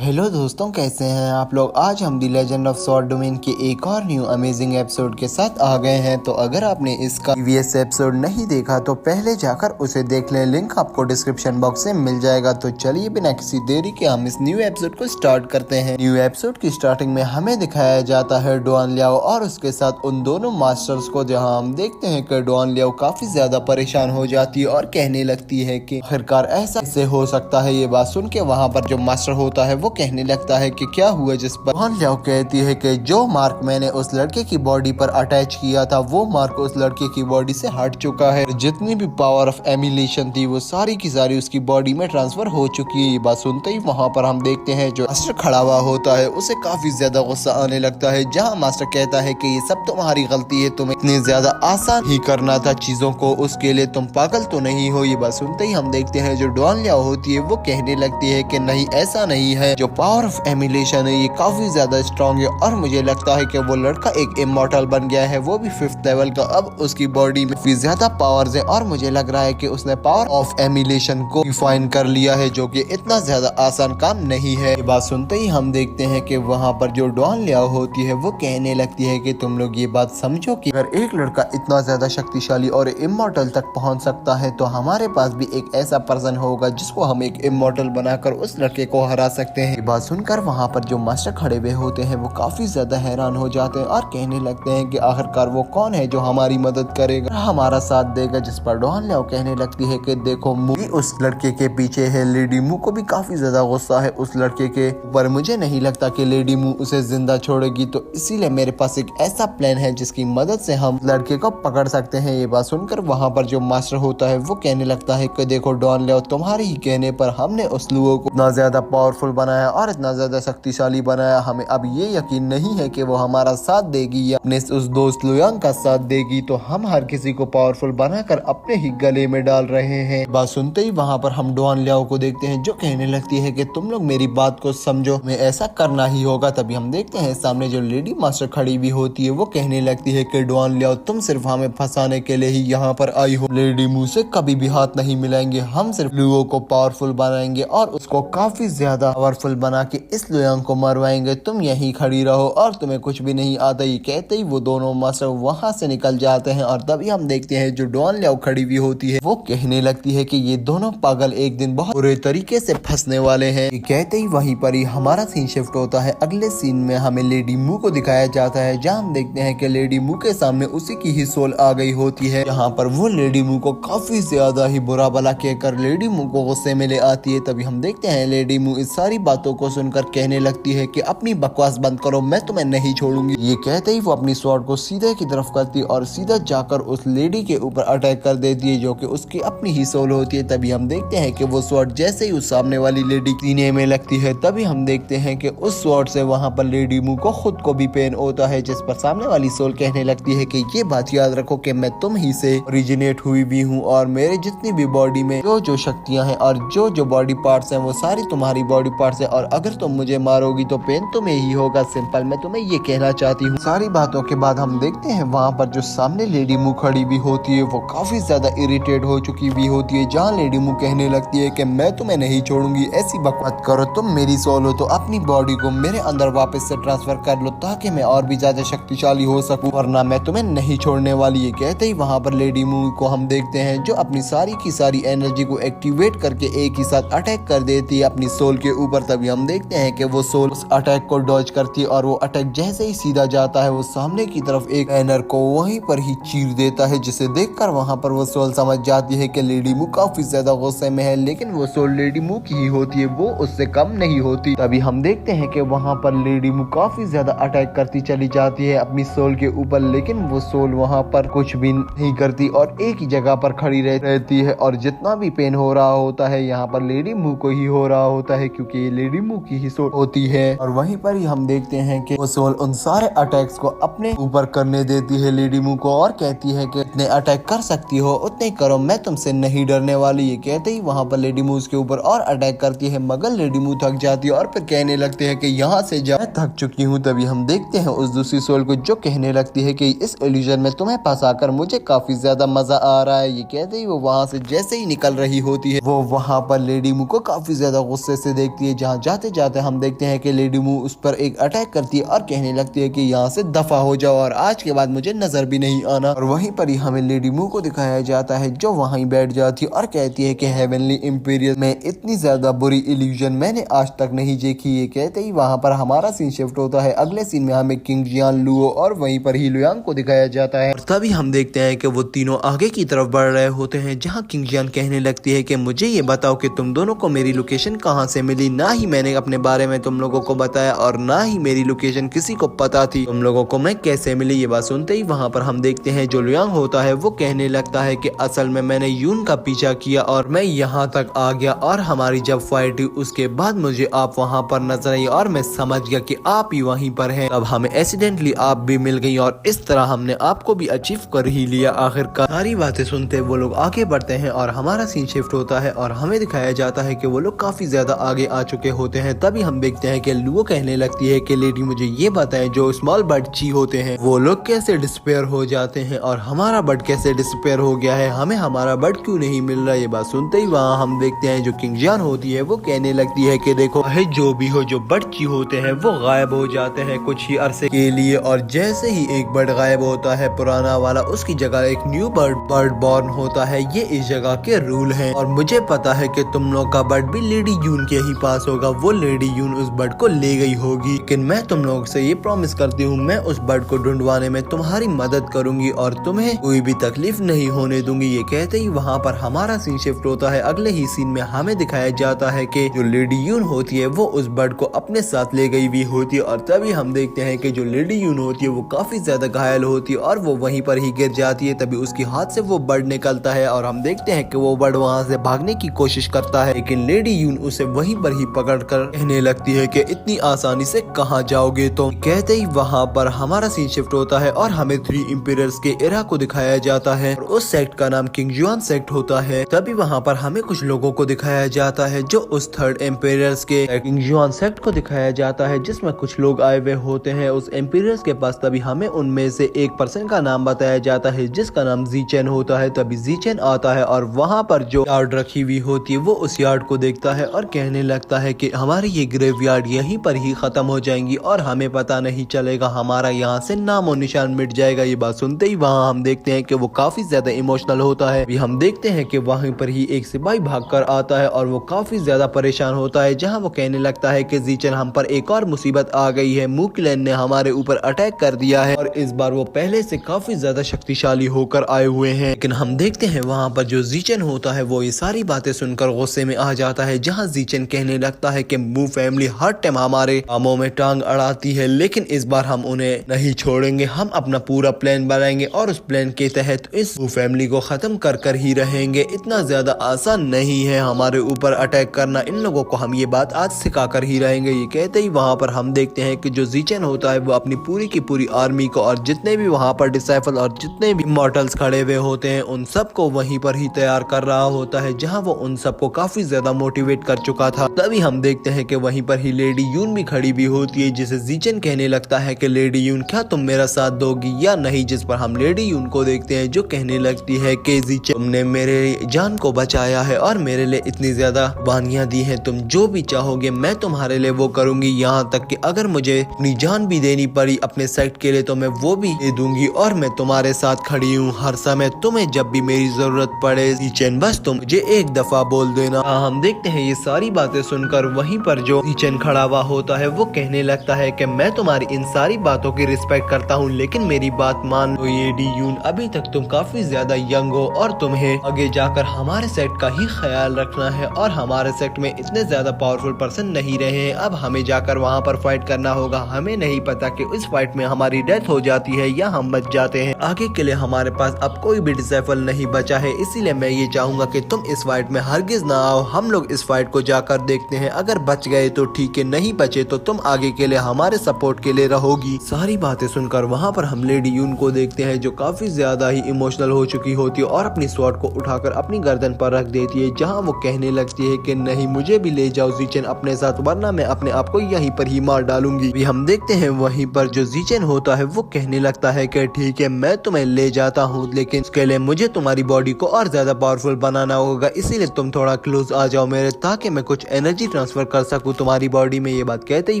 Hello दोस्तों, कैसे हैं आप लोग। आज हम the legend of sword domain के एक और न्यू अमेजिंग एपिसोड के साथ आ गए हैं। तो अगर आपने इसका प्रीवियस एपिसोड नहीं देखा तो पहले जाकर उसे देख लें, लिंक आपको डिस्क्रिप्शन बॉक्स में मिल जाएगा। तो चलिए बिना किसी देरी के हम इस न्यू एपिसोड को स्टार्ट करते हैं। न्यू एपिसोड की स्टार्टिंग में हमें दिखाया जाता है डुआन लियाओ और उसके साथ उन दोनों मास्टर्स को, जहाँ हम देखते हैं कि डुआन लियाओ काफी ज्यादा परेशान हो जाती है और कहने लगती है कि आखिरकार ऐसा कैसे हो सकता है। ये बात सुन के वहाँ पर जो मास्टर होता है वो कहने लगता है कि क्या हुआ, जिस पर डुआन लियाओ कहती है कि जो मार्क मैंने उस लड़के की बॉडी पर अटैच किया था वो मार्क उस लड़के की बॉडी से हट चुका है। जितनी भी पावर ऑफ एमिलेशन थी वो सारी की सारी उसकी बॉडी में ट्रांसफर हो चुकी है। ये बात सुनते ही वहाँ पर हम देखते हैं जो मास्टर खड़ा हुआ होता है उसे काफी ज्यादा गुस्सा आने लगता है, जहाँ मास्टर कहता है कि ये सब तुम्हारी गलती है, तुम्हें इतनी ज्यादा आसान ही करना था चीजों को, उसके लिए तुम पागल तो नहीं हो। ये बात सुनते ही हम देखते हैं जो डुआन लियाओ होती है वो कहने लगती है कि नहीं, ऐसा नहीं है, जो पावर ऑफ एमिलेशन है ये काफी ज्यादा स्ट्रॉन्ग है और मुझे लगता है कि वो लड़का एक इमॉर्टल बन गया है, वो भी 5th लेवल का। अब उसकी बॉडी में काफी ज्यादा पावर्स है और मुझे लग रहा है कि उसने पावर ऑफ एमिलेशन को डिफाइन कर लिया है, जो कि इतना ज्यादा आसान काम नहीं है। ये बात सुनते ही हम देखते हैं कि वहाँ पर जो डुआन लियाओ होती है वो कहने लगती है कि तुम लोग ये बात समझो कि अगर एक लड़का इतना ज्यादा शक्तिशाली और इमॉर्टल तक पहुँच सकता है तो हमारे पास भी एक ऐसा पर्सन होगा जिसको हम एक इमॉर्टल बनाकर उस लड़के को हरा सकते हैं। ये बात सुनकर वहाँ पर जो मास्टर खड़े हुए होते हैं वो काफी ज्यादा हैरान हो जाते हैं और कहने लगते हैं कि आखिरकार वो कौन है जो हमारी मदद करेगा, हमारा साथ देगा। जिस पर डुआन लियाओ कहने लगती है कि देखो, मू उस लड़के के पीछे है। लेडी मू को भी काफी ज्यादा गुस्सा है उस लड़के के ऊपर। मुझे नहीं लगता कि लेडी मू उसे जिंदा छोड़ेगी, तो इसीलिए मेरे पास एक ऐसा प्लान है जिसकी मदद से हम लड़के को पकड़ सकते हैं। ये बात सुनकर वहाँ पर जो मास्टर होता है वो कहने लगता है कि देखो डुआन लियाओ, तुम्हारे ही कहने पर हमने उस लुओ को इतना ज्यादा पावरफुल बनाया और इतना ज्यादा शक्तिशाली बनाया, हमें अब ये यकीन नहीं है कि वो हमारा साथ देगी या अपने उस दोस्त लुयांग का साथ देगी, तो हम हर किसी को पावरफुल बनाकर अपने ही गले में डाल रहे हैं। बात सुनते ही वहाँ पर हम डुआन लियाओ को देखते हैं जो कहने लगती है कि तुम लोग मेरी बात को समझो, हमें ऐसा करना ही होगा। तभी हम देखते हैं सामने जो लेडी मास्टर खड़ी भी होती है वो कहने लगती है कि डुआन लियाओ, तुम सिर्फ हमें फंसाने के लिए ही यहाँ पर आई हो, लेडी मू से कभी भी हाथ नहीं मिलाएंगे, हम सिर्फ लुओ को पावरफुल बनाएंगे और उसको काफी ज्यादा पावरफुल बना के इस लुयांग को मरवाएंगे, तुम यहीं खड़ी रहो और तुम्हें कुछ भी नहीं आता। ये कहते ही वो दोनों मास्टर वहाँ से निकल जाते हैं और तभी हम देखते हैं जो डुआन लियाओ खड़ी हुई होती है वो कहने लगती है कि ये दोनों पागल एक दिन बहुत बुरे तरीके से फंसने वाले हैं। ये कहते ही वहीं पर ही हमारा सीन शिफ्ट होता है। अगले सीन में हमें लेडी मू को दिखाया जाता है, जहाँ हम देखते हैं कि लेडी मू के सामने उसी की ही सोल आ गई होती है, जहाँ पर वो लेडी मू को काफी ज्यादा ही बुरा भला कहकर लेडी मू को गुस्से में ले आती है। तभी हम देखते हैं लेडी मू इस सारी बातों को सुनकर कहने लगती है कि अपनी बकवास बंद करो, मैं तुम्हें नहीं छोड़ूंगी। ये कहते ही वो अपनी स्वॉर्ड को सीधे की तरफ करती और सीधा जाकर उस लेडी के ऊपर अटैक कर देती है, जो कि उसकी अपनी ही सोल होती है। तभी हम देखते हैं कि वो स्वॉर्ड जैसे ही उस सामने वाली लेडी सीने में लगती है, तभी हम देखते हैं कि उस स्वॉर्ड से वहाँ पर लेडी मू को खुद को भी पेन होता है, जिस पर सामने वाली सोल कहने लगती है कि ये बात याद रखो कि मैं तुम ही से ओरिजिनेट हुई भी हूँ और मेरे जितनी भी बॉडी में जो जो शक्तियाँ हैं और जो जो बॉडी पार्ट्स हैं वो सारी तुम्हारी बॉडी पार्ट्स है, और अगर तुम मुझे मारोगी तो पेन तुम्हें ही होगा। सिंपल, मैं तुम्हें ये कहना चाहती हूँ। सारी बातों के बाद हम देखते हैं वहाँ पर जो सामने लेडी मू खड़ी भी होती है वो काफी ज्यादा इरिटेट हो चुकी भी होती है, जहाँ लेडी मू कहने लगती है कि मैं तुम्हें नहीं छोड़ूंगी, ऐसी बकवास करो, तुम मेरी सोल हो तो अपनी बॉडी को मेरे अंदर वापस से ट्रांसफर कर लो ताकि मैं और भी ज्यादा शक्तिशाली हो सकूं, वरना मैं तुम्हें नहीं छोड़ने वाली। ये कहते ही वहाँ पर लेडी मू को हम देखते हैं जो अपनी सारी की सारी एनर्जी को एक्टिवेट करके एक ही साथ अटैक कर देती है अपनी सोल के ऊपर। तभी हम देखते हैं कि वो सोल उस अटैक को डॉज करती है और वो अटैक जैसे ही सीधा जाता है वो सामने की तरफ एक बैनर को वहीं पर ही चीर देता है, जिसे देखकर वहाँ पर वो सोल समझ जाती है कि लेडी मू काफी ज्यादा गुस्से में है, लेकिन वो सोल लेडी मू की ही होती है, वो उससे कम नहीं होती। तभी हम देखते हैं कि वहाँ पर लेडी मू काफी ज्यादा अटैक करती चली जाती है अपनी सोल के ऊपर, लेकिन वो सोल वहाँ पर कुछ भी नहीं करती और एक ही जगह पर खड़ी रहती है और जितना भी पेन हो रहा होता है यहाँ पर लेडी मू को ही हो रहा होता है, क्योंकि ये लेडी मू की ही सोल होती है। और वहीं पर ही हम देखते हैं कि वो सोल उन सारे अटैक्स को अपने ऊपर करने देती है लेडी मू को और कहती है कि इतने अटैक कर सकती हो उतने करो, मैं तुमसे नहीं डरने वाली। ये कहते ही वहाँ पर लेडी मू उसके ऊपर और अटैक करती है, मगर लेडी मू थक जाती है और फिर कहने लगती है कि यहाँ से जा, मैं थक चुकी हूँ। तभी हम देखते हैं उस दूसरी सोल को जो कहने लगती है कि इस इल्यूजन में तुम्हें फंसाकर मुझे काफी ज्यादा मजा आ रहा है। ये कहते ही वो वहाँ से जैसे ही निकल रही होती है वो वहाँ पर लेडी मू को काफी ज्यादा गुस्से से देखती है, जहाँ जाते जाते हम देखते हैं कि लेडी मू उस पर एक अटैक करती है और कहने लगती है कि यहाँ से दफा हो जाओ और आज के बाद मुझे नजर भी नहीं आना। और वहीं पर ही हमें लेडी मू को दिखाया जाता है जो वहीं बैठ जाती है और कहती है कि हेवनली इंपीरियल में इतनी ज्यादा बुरी इल्यूजन मैंने आज तक नहीं देखी। ये कहते ही वहां पर हमारा सीन शिफ्ट होता है अगले सीन में हमें किंग जियान, लुओ और वहीं पर ही लुयांग को दिखाया जाता है। और तभी हम देखते हैं कि वो तीनों आगे की तरफ बढ़ रहे होते हैं जहाँ किंग जियान कहने लगती है कि मुझे ये बताओ कि तुम दोनों को मेरी लोकेशन कहाँ से मिली। ना ही मैंने अपने बारे में तुम लोगों को बताया और ना ही मेरी लोकेशन किसी को पता थी, तुम लोगों को मैं कैसे मिली। ये बात सुनते ही वहाँ पर हम देखते हैं जो लुयांग होता है वो कहने लगता है कि असल में मैंने यून का पीछा किया और मैं यहाँ तक आ गया और हमारी जब फाइट हुई उसके बाद मुझे आप वहाँ पर नजर आई और मैं समझ गया कि आप ही वहीं पर हैं। अब हमें एक्सीडेंटली आप भी मिल गई और इस तरह हमने आपको भी अचीव कर ही लिया। आखिरकार सारी बातें सुनते वो लोग आगे बढ़ते हैं और हमारा सीन शिफ्ट होता है और हमें दिखाया जाता है कि वो लोग काफी ज्यादा आगे आ चुके होते हैं। तभी हम देखते हैं कि लुओ कहने लगती है कि लेडी मुझे ये बताएं जो स्मॉल बर्ड ची होते हैं वो लोग कैसे डिस्पेयर हो जाते हैं और हमारा बर्ड कैसे डिस्पेयर हो गया है, हमें हमारा बर्ड क्यों नहीं मिल रहा। ये बात सुनते ही वहाँ हम देखते हैं जो किंग जियान होती है वो कहने लगती है कि देखो जो भी हो जो बर्ड ची होते हैं वो गायब हो जाते हैं कुछ ही अरसे के लिए और जैसे ही एक बर्ड गायब होता है पुराना वाला उसकी जगह एक न्यू बर्ड बॉर्न होता है। ये इस जगह के रूल हैं और मुझे पता है कि तुम लोग का बर्ड भी लेडी यून के ही पास होगा। वो लेडी यून उस बर्ड को ले गई होगी लेकिन मैं तुम लोग से ये प्रॉमिस करती हूँ मैं उस बर्ड को ढूंढवाने में तुम्हारी मदद करूंगी और तुम्हें कोई भी तकलीफ नहीं होने दूंगी। ये कहते ही वहाँ पर हमारा सीन शिफ्ट होता है अगले ही सीन में हमें दिखाया जाता है कि जो लेडी यून होती है वो उस बर्ड को अपने साथ ले गई हुई होती है। और तभी हम देखते हैं कि जो लेडी यून होती है वो काफी ज्यादा घायल होती है और वो वहीं पर ही गिर जाती है। तभी उसके हाथ से वो बर्ड निकलता है और हम देखते हैं कि वो बर्ड वहाँ से भागने की कोशिश करता है लेकिन लेडी यून उसे वहीं पर ही पकड़कर कहने लगती है कि इतनी आसानी से कहाँ जाओगे तुम। कहते ही वहाँ पर हमारा सीन शिफ्ट होता है और हमें 3 इंपीरियर्स के एरा को दिखाया जाता है और उस सेक्ट का नाम किंग जुआन सेक्ट होता है। तभी वहाँ पर हमें कुछ लोगों को दिखाया जाता है जो उस 3rd एम्पायर्स के किंग जुआन सेक्ट को दिखाया जाता है जिसमें कुछ लोग आए हुए होते हैं उस एम्पायर्स के पास। तभी हमें उनमें से एक पर्सन का नाम बताया जाता है जिसका नाम जीचेन होता है। तभी जीचेन आता है और वहाँ पर जो यार्ड रखी हुई होती है वो उस यार्ड को देखता है और कहने लगता है कि हमारी ये ग्रेव यार्ड यहीं पर ही खत्म हो जाएंगी और हमें पता नहीं चलेगा, हमारा यहाँ से नामो निशान मिट जाएगा। ये बात सुनते ही वहाँ हम देखते हैं कि वो काफी ज्यादा इमोशनल होता है। हम देखते हैं कि वहीं पर ही एक सिपाही भागकर आता है और वो काफी ज्यादा परेशान होता है जहाँ वो कहने लगता है कि जीचेन हम पर एक और मुसीबत आ गई है, मू क्लैन ने हमारे ऊपर अटैक कर दिया है और इस बार वो पहले से काफी ज्यादा शक्तिशाली होकर आए हुए हैं। लेकिन हम देखते हैं वहाँ पर जो जीचेन होता है वो ये सारी बातें सुनकर गुस्से में आ जाता है जहाँ जीचेन कहने लगता है कि मू फैमिली हर टाइम हमारे कामों में टांग अड़ाती है लेकिन इस बार हम उन्हें नहीं छोड़ेंगे, हम अपना पूरा प्लान बनाएंगे और उस प्लान के तहत इस मू फैमिली को खत्म कर ही रहेंगे। इतना ज्यादा आसान नहीं है हमारे ऊपर अटैक करना, इन लोगों को हम ये बात आज सिखा कर ही रहेंगे। ये कहते ही वहाँ पर हम देखते हैं कि जो जीचेन होता है वो अपनी पूरी की पूरी आर्मी को और जितने भी वहाँ पर डिसाइपल और जितने भी मॉर्टल्स खड़े हुए होते हैं उन सबको वहीं पर ही तैयार कर रहा होता है जहाँ वो उन सबको काफी ज्यादा मोटिवेट कर चुका था। तभी हम देखते हैं कि वहीं पर ही लेडी यून भी खड़ी भी होती है जिसे जीचेन कहने लगता है कि लेडी यून क्या तुम मेरा साथ दोगी या नहीं, जिस पर हम लेडी यून को देखते हैं जो कहने लगती है कि जीचेन तुमने मेरे जान को बचाया है और मेरे लिए इतनी ज्यादा बानियां दी हैं, तुम जो भी चाहोगे मैं तुम्हारे लिए वो करूंगी, यहाँ तक कि अगर मुझे अपनी जान भी देनी पड़ी अपने सेक्ट के लिए तो मैं वो भी दे दूंगी और मैं तुम्हारे साथ खड़ी हूँ हर समय, तुम्हें जब भी मेरी जरूरत पड़े जीचेन बस तुम मुझे एक दफा बोल देना। हम देखते हैं ये सारी बातें सुनकर वहीं पर जो जीचेन खड़ा हुआ होता है वो कहने लगता है कि मैं तुम्हारी इन सारी बातों की रिस्पेक्ट करता हूँ लेकिन मेरी बात मान लो ये डी यून, अभी तक तुम काफी ज्यादा यंग हो और तुम्हें आगे जाकर हमारे सेक्ट का ही ख्याल रखना है और हमारे सेक्ट में इतने ज्यादा पावरफुल पर्सन नहीं रहे हैं, अब हमें जाकर वहाँ पर फाइट करना होगा। हमें नहीं पता कि इस फाइट में हमारी डेथ हो जाती है या हम बच जाते हैं, आगे के लिए हमारे पास अब कोई भी डिसाइपल नहीं बचा है, इसीलिए मैं ये चाहूंगा कि तुम इस फाइट में हरगिज ना आओ, हम लोग इस फाइट को जाकर देखते हैं, अगर बच गए तो ठीक है, नहीं बचे तो तुम आगे के लिए हमारे सपोर्ट के लिए रहोगी। सारी बातें सुनकर वहाँ पर हम लेडी यून को देखते हैं जो काफी ज्यादा ही इमोशनल हो चुकी होती है और अपनी स्वॉर्ड को उठाकर अपनी गर्दन पर रख देती है जहाँ वो कहने लगती है कि नहीं मुझे भी ले जाओ जीचेन अपने साथ वरना मैं अपने आप को यहीं पर ही मार डालूंगी। भी हम देखते हैं वहीं पर जो जीचेन होता है वो कहने लगता है कि ठीक है मैं तुम्हें ले जाता हूँ लेकिन उसके लिए मुझे तुम्हारी बॉडी को और ज्यादा पावरफुल बनाना होगा, इसीलिए तुम थोड़ा क्लोज आ जाओ मेरे ताकि मैं कुछ एनर्जी ट्रांसफर कर सकूं तुम्हारी बॉडी में। ये बात कहते ही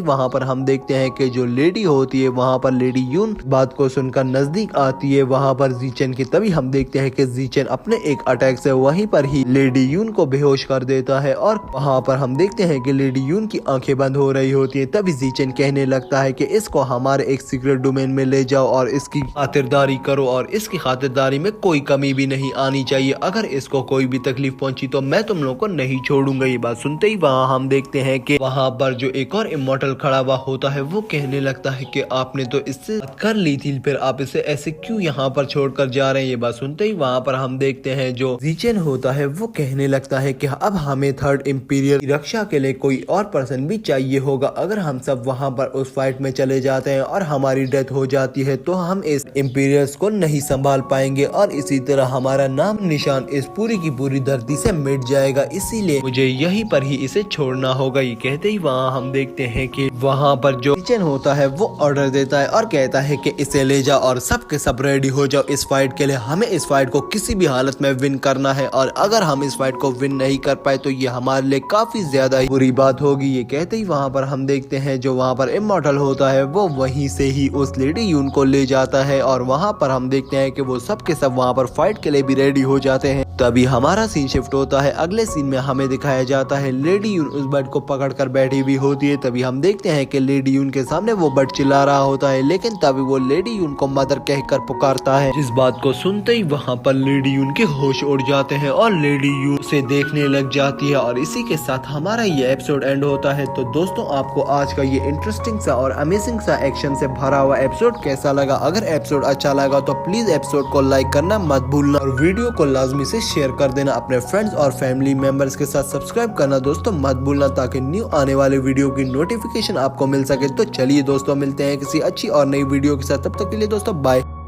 वहाँ पर हम देखते हैं कि जो लेडी होती है वहाँ पर लेडी यून बात को सुनकर नजदीक आती है वहाँ पर जीचेन की। तभी हम देखते हैं कि जीचेन अपने एक अटैक से वहीं पर ही लेडी यून को बेहोश कर देता है और वहाँ पर हम देखते हैं कि लेडी यून की आंखें बंद हो रही होती है। तभी जीचेन कहने लगता है कि इसको हमारे एक सीक्रेट डोमेन में ले जाओ और इसकी खातिरदारी करो और इसकी खातिरदारी में कोई कमी भी नहीं आनी चाहिए। अगर इसको कोई भी तकलीफ पहुंची तो मैं तुम लोगों को नहीं छोड़ूंगा। ये बात सुनते ही वहाँ हम देखते हैं कि वहाँ पर जो एक और इमॉर्टल खड़ा हुआ होता है वो कहने लगता है कि आपने तो इससे बात कर ली थी, फिर आप इसे ऐसे क्यों यहाँ पर छोड़कर जा रहे हैं। ये बात सुनते ही वहाँ पर हम देखते हैं जो जीचेन होता है वो कहने लगता है कि अब हमें थर्ड इंपीरियल की रक्षा के लिए कोई और पर्सन भी चाहिए होगा। अगर हम सब वहाँ पर उस फाइट में चले जाते हैं और हमारी डेथ हो जाती है तो हम इस इंपीरियल्स को नहीं संभाल पाएंगे और इसी तरह हमारा नाम निशान इस पूरी की पूरी धरती से मिट जाएगा। इसीलिए मुझे यहीं पर ही इसे छोड़ना होगा। ये कहते ही वहाँ हम देखते हैं कि वहाँ पर जो जीचेन होता है वो ऑर्डर देता है और कहता है कि इसे ले जाओ और सब के सब रेडी हो जाओ इस फाइट के लिए। हमें इस फाइट को किसी भी हालत में विन करना है और अगर हम इस फाइट को विन नहीं कर पाए तो ये हमारे लिए काफी ज्यादा ही बुरी बात होगी। ये कहते ही वहाँ पर हम देखते हैं जो वहाँ पर इमॉर्टल होता है वो वहीं से ही उस लेडी यून को ले जाता है और वहाँ पर हम देखते हैं कि वो सब के सब वहाँ पर फाइट के लिए भी रेडी हो जाते हैं। तभी हमारा सीन शिफ्ट होता है। अगले सीन में हमें दिखाया जाता है लेडी यून उस बर्ड को पकड़कर बैठी हुई होती है। तभी हम देखते हैं कि लेडी यून के सामने वो बर्ड चिल्ला रहा होता है, लेकिन तभी वो लेडी यून को मदर कहकर पुकारता है। जिस बात को सुनते ही वहाँ पर लेडी यून के होश उड़ जाते हैं और लेडी यून उसे देखने लग जाती है और इसी के साथ हमारा ये एपिसोड एंड होता है। तो दोस्तों आपको आज का ये इंटरेस्टिंग सा और अमेजिंग सा एक्शन से भरा हुआ एपिसोड कैसा लगा? अगर एपिसोड अच्छा लगा तो प्लीज एपिसोड को लाइक करना मत भूलना और वीडियो को लाजमी से शेयर कर देना अपने फ्रेंड्स और फैमिली मेंबर्स के साथ। सब्सक्राइब करना दोस्तों मत भूलना ताकि न्यू आने वाले वीडियो की नोटिफिकेशन आपको मिल सके। तो चलिए दोस्तों मिलते हैं किसी अच्छी और नई वीडियो के साथ, तब तक के लिए दोस्तों बाय।